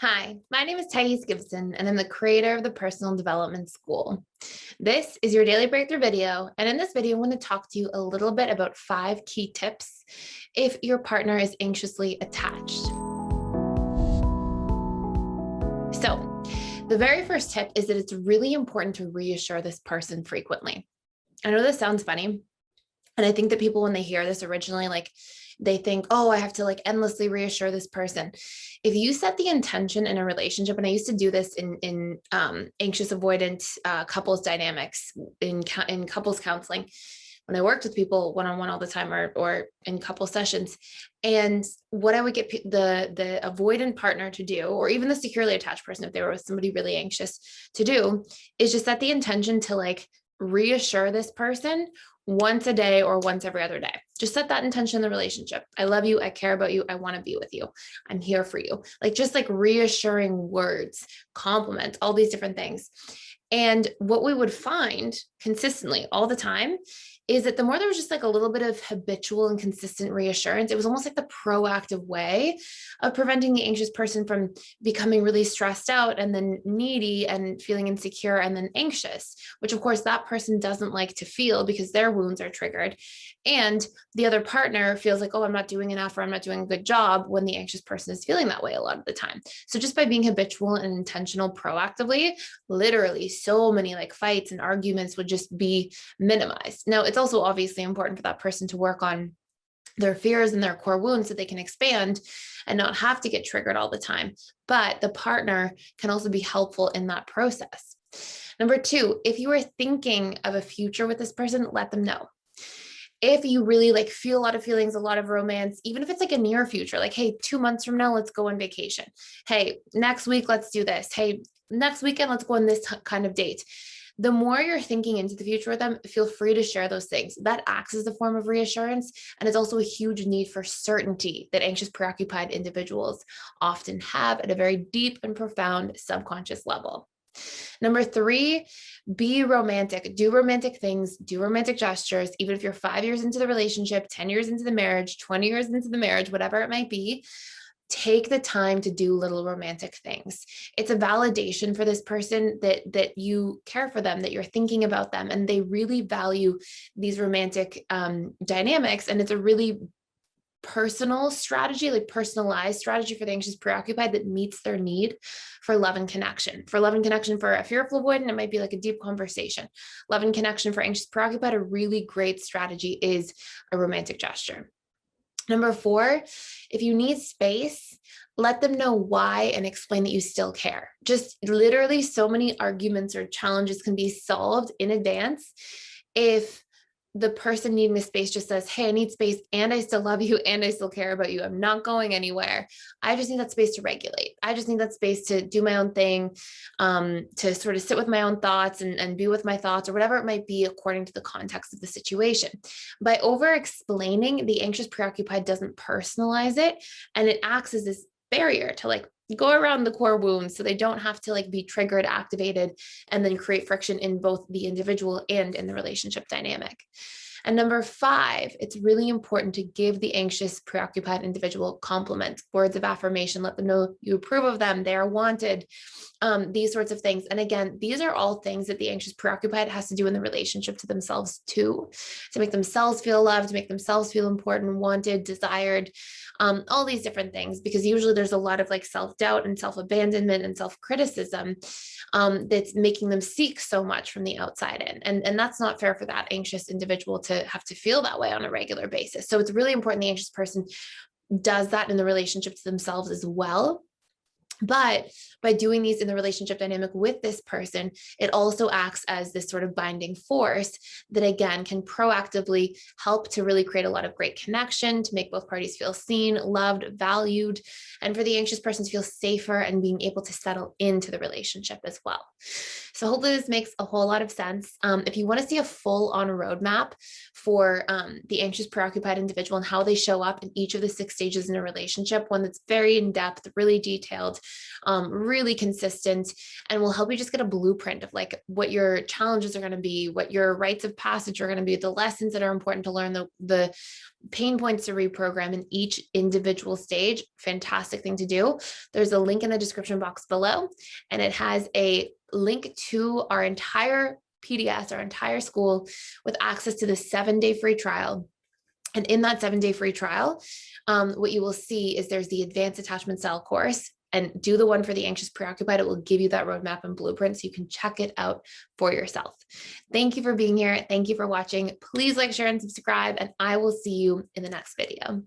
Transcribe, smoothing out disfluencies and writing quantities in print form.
Hi, my name is Gibson, and I'm the creator of the Personal Development School. This is your daily breakthrough video, and in this video, I'm going to talk to you a little bit about 5 key tips if your partner is anxiously attached. So, the very first tip is that it's really important to reassure this person frequently. I know this sounds funny, and I think that people, when they hear this originally, they think, oh, I have to endlessly reassure this person. If you set the intention in a relationship, and I used to do this in anxious avoidant couples dynamics in couples counseling, when I worked with people one-on-one all the time or in couple sessions. And what I would get the avoidant partner to do, or even the securely attached person, if they were with somebody really anxious, to do, is just set the intention to reassure this person once a day or once every other day. Just set that intention in the relationship. I love you. I care about you. I want to be with you. I'm here for you. Just reassuring words, compliments, all these different things. And what we would find consistently all the time is that the more there was just a little bit of habitual and consistent reassurance, it was almost like the proactive way of preventing the anxious person from becoming really stressed out and then needy and feeling insecure and then anxious, which of course that person doesn't like to feel because their wounds are triggered. And the other partner feels like, oh, I'm not doing enough, or I'm not doing a good job, when the anxious person is feeling that way a lot of the time. So just by being habitual and intentional proactively, literally so many fights and arguments would just be minimized. Now, it's also obviously important for that person to work on their fears and their core wounds so they can expand and not have to get triggered all the time. But the partner can also be helpful in that process. Number 2, if you are thinking of a future with this person, let them know. If you really feel a lot of feelings, a lot of romance, even if it's a near future, hey, 2 months from now, let's go on vacation. Hey, next week, let's do this. Hey, next weekend, let's go on this kind of date. The more you're thinking into the future with them, feel free to share those things. That acts as a form of reassurance. And it's also a huge need for certainty that anxious, preoccupied individuals often have at a very deep and profound subconscious level. Number 3, be romantic. Do romantic things, do romantic gestures, even if you're 5 years into the relationship, 10 years into the marriage, 20 years into the marriage, whatever it might be. Take the time to do little romantic things. It's a validation for this person that you care for them, that you're thinking about them, and they really value these romantic dynamics. And it's a really personal strategy, personalized strategy for the anxious preoccupied that meets their need for love and connection. For love and connection for a fearful avoidant, it might be a deep conversation. Love and connection for anxious preoccupied, a really great strategy is a romantic gesture. Number 4, if you need space, let them know why and explain that you still care. Just literally so many arguments or challenges can be solved in advance if the person needing the space just says, hey, I need space and I still love you and I still care about you. I'm not going anywhere. I just need that space to regulate. I just need that space to do my own thing, to sort of sit with my own thoughts and be with my thoughts, or whatever it might be according to the context of the situation. By over-explaining, the anxious preoccupied doesn't personalize it, and it acts as this barrier to go around the core wounds so they don't have to be triggered, activated, and then create friction in both the individual and in the relationship dynamic. And number 5, it's really important to give the anxious, preoccupied individual compliments, words of affirmation. Let them know you approve of them, they are wanted, these sorts of things. And again, these are all things that the anxious, preoccupied has to do in the relationship to themselves too, to make themselves feel loved, to make themselves feel important, wanted, desired, all these different things, because usually there's a lot of self-doubt and self-abandonment and self-criticism that's making them seek so much from the outside in. And that's not fair for that anxious individual to have to feel that way on a regular basis. So it's really important the anxious person does that in the relationship to themselves as well. But by doing these in the relationship dynamic with this person, it also acts as this sort of binding force that, again, can proactively help to really create a lot of great connection, to make both parties feel seen, loved, valued, and for the anxious person to feel safer and being able to settle into the relationship as well. So hopefully this makes a whole lot of sense. If you want to see a full-on roadmap for the anxious preoccupied individual and how they show up in each of the 6 stages in a relationship, one that's very in-depth, really detailed, really consistent, and will help you just get a blueprint of like what your challenges are going to be, what your rites of passage are going to be, the lessons that are important to learn, the pain points to reprogram in each individual stage. Fantastic thing to do. There's a link in the description box below, and it has a link to our entire PDS, our entire school, with access to the 7-day free trial. And in that 7-day free trial, what you will see is there's the advanced attachment style course, and do the one for the anxious preoccupied. It will give you that roadmap and blueprint so you can check it out for yourself. Thank you for being here. Thank you for watching. Please like, share, and subscribe, and I will see you in the next video.